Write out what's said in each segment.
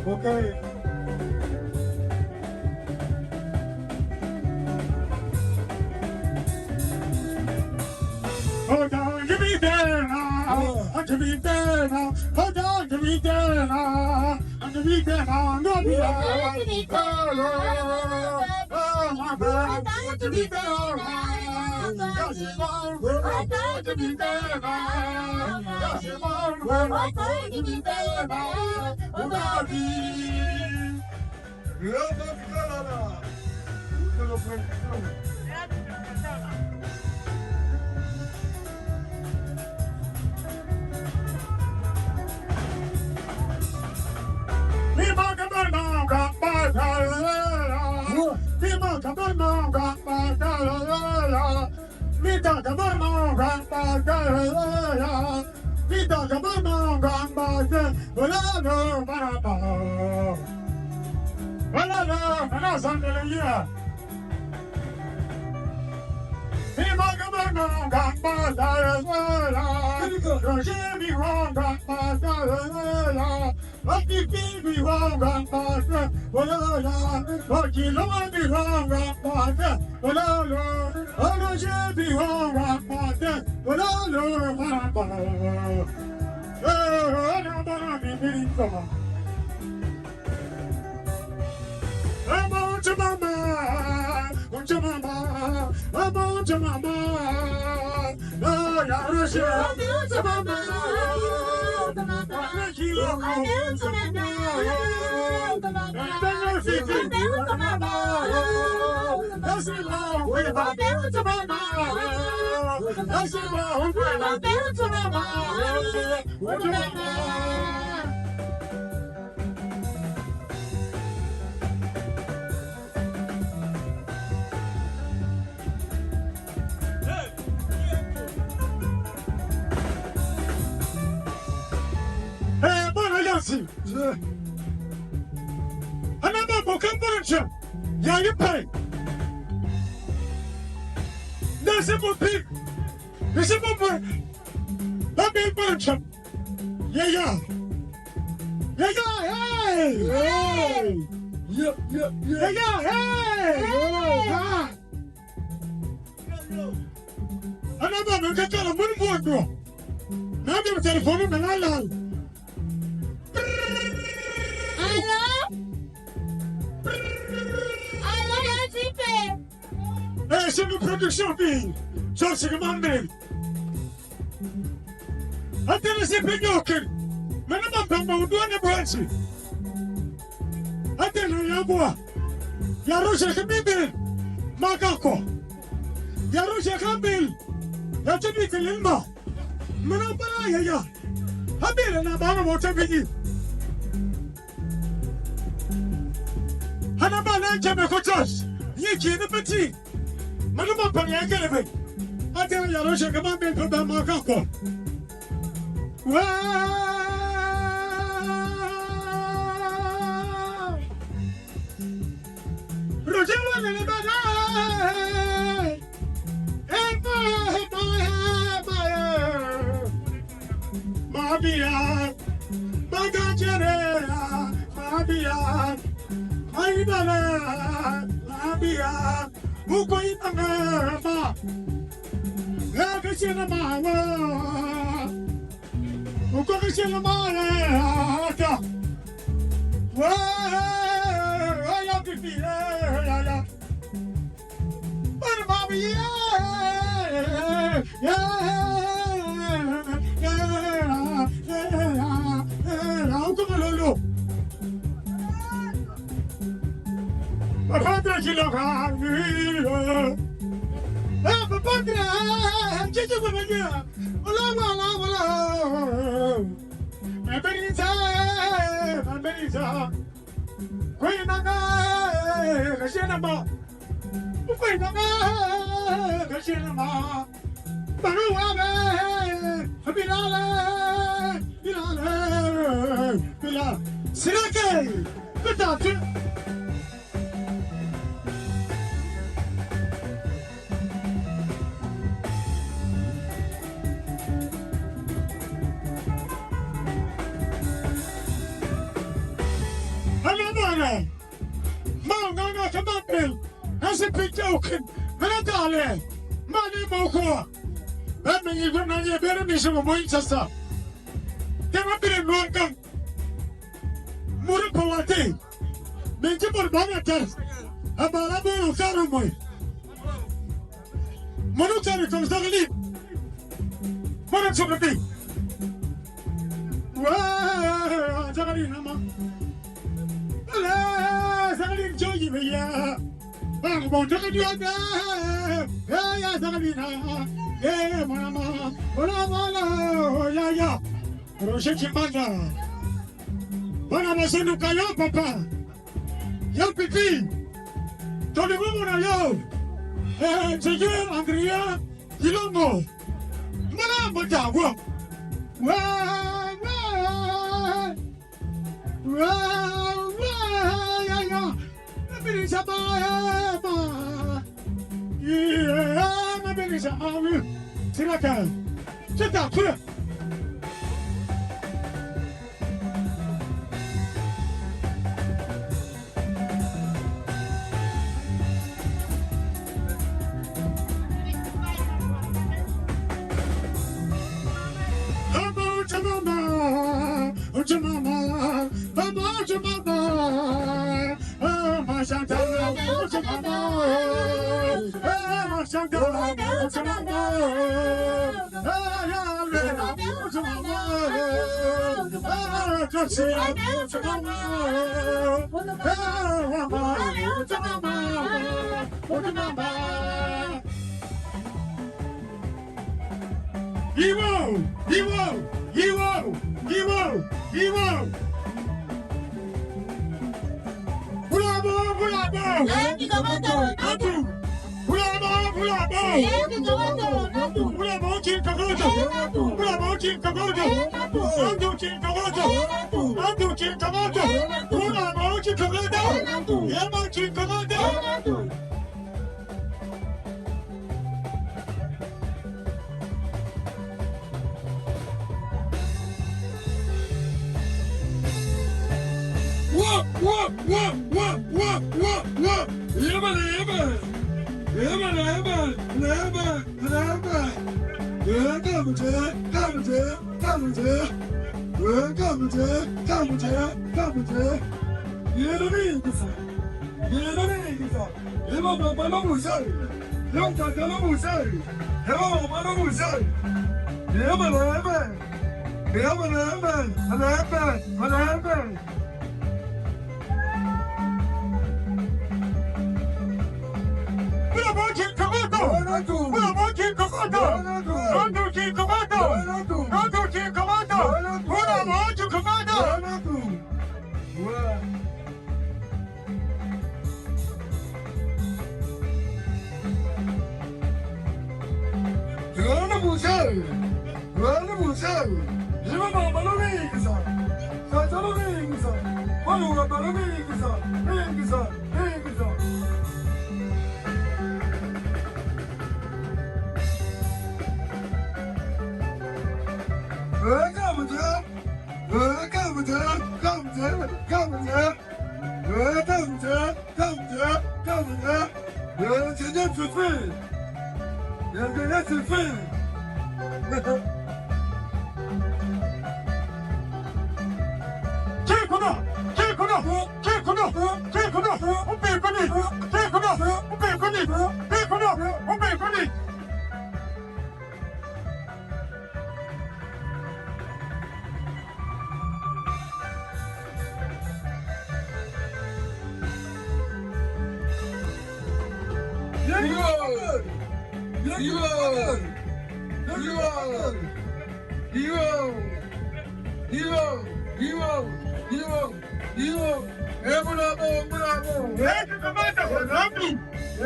Okay. Hold on, give me there now. To be there now. Hold on, to be there now. To be there now. No, be there. Oh, my God. To be there now. Yes, you are. I got to be there now. Yes, you are. I got to be there now. Oh, God. Yeah, you pay. That's a good pig. This is a good. Let me punch him. Yeah, yeah. Yeah, yeah, hey. Hey. Yeah, yeah, yeah. Yeah, yeah, hey. Yeah. Another man can tell a money for it, bro. Now they're telephoning and I love. C'est une production fille. Ça c'est que mon mail. Attends c'est pédocle. Mais non pas mon doigt ne branche. Attends ya bois. Ya roche que bibil. Makako. Ya roche que bibil. Ya tubi que limba. Mais non pas ya. Habile na ba mo tabi. Hana ba na chame ko tos. Yiki ne petit. Madame Panya Kelebe, I tell you, I don't shake a man for the Macako. Wow! Rogella in the bed. And my Mabia, Bagajera, Mabia, Maibala, Mabia. Uko itangama, lakisina mawa. Uko kisina mawa, aka. Wah, ayah pipi, ayah. But mami, uko malolo. Padre Chilocani, Padre, Chichu Pavia, Ola, Benita, Queen Nana, Shenaba, Ufai na kashina ma baruwa be bilala bila sirake bitatu Hello, Manganga Tamapil, as a big token, Manatale, Mani Moko. That means you're going to get a mission of Winchester. There have been a Northern Murapawati, Benjamin Banatas, a Balabo Karamoy. Monotary comes down the lead. Monotary. Wow, Jagarina. Sagalin Joji Villa, Bang Takadiana, Yaya Sagalina, Yeah, Mama, Ola, Yaya, Roshimanda, Banamasuno Kayo, Papa, Yo Pipi, Tony Woman, Yo, Jajan, Andrea, Yilongo, Manamata,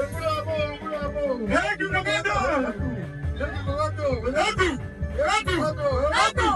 Bravo! Ready. Ready. Ready.